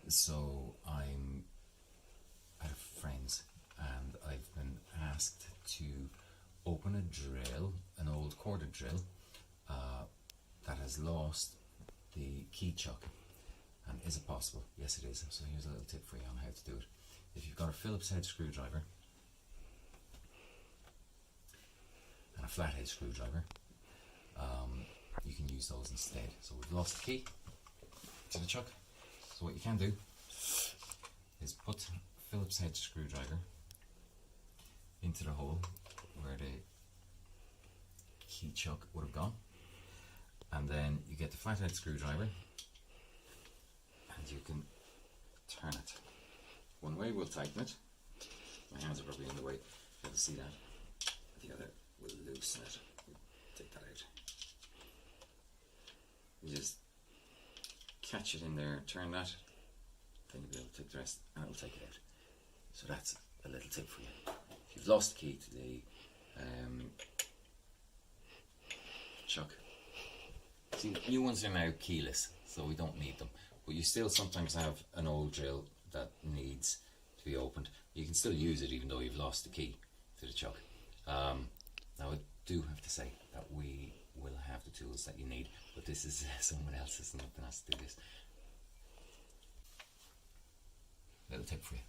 So I'm at a friend's and I've been asked to open a drill, an old corded drill that has lost the key chuck. And is it possible? Yes, it is. So here's a little tip for you on how to do it. If you've got a Phillips head screwdriver and a flathead screwdriver, you can use those instead. So we've lost the key to the chuck. So what you can do is put Phillips head screwdriver into the hole where the key chuck would have gone, and then you get the flathead screwdriver and you can turn it. One way will tighten it. My hands are probably in the way, you'll be able to see that. The other will loosen it. Take that out. You just catch it in there, turn that, then you'll be able to take the rest and it will take it out. So that's a little tip for you. If you've lost the key to the chuck, see, new ones are now keyless, so we don't need them, but you still sometimes have an old drill that needs to be opened. You can still use it even though you've lost the key to the chuck. Now I do have to say that we will have the tools that you need, but this is someone else's and nothing else to do this. Little tip for you.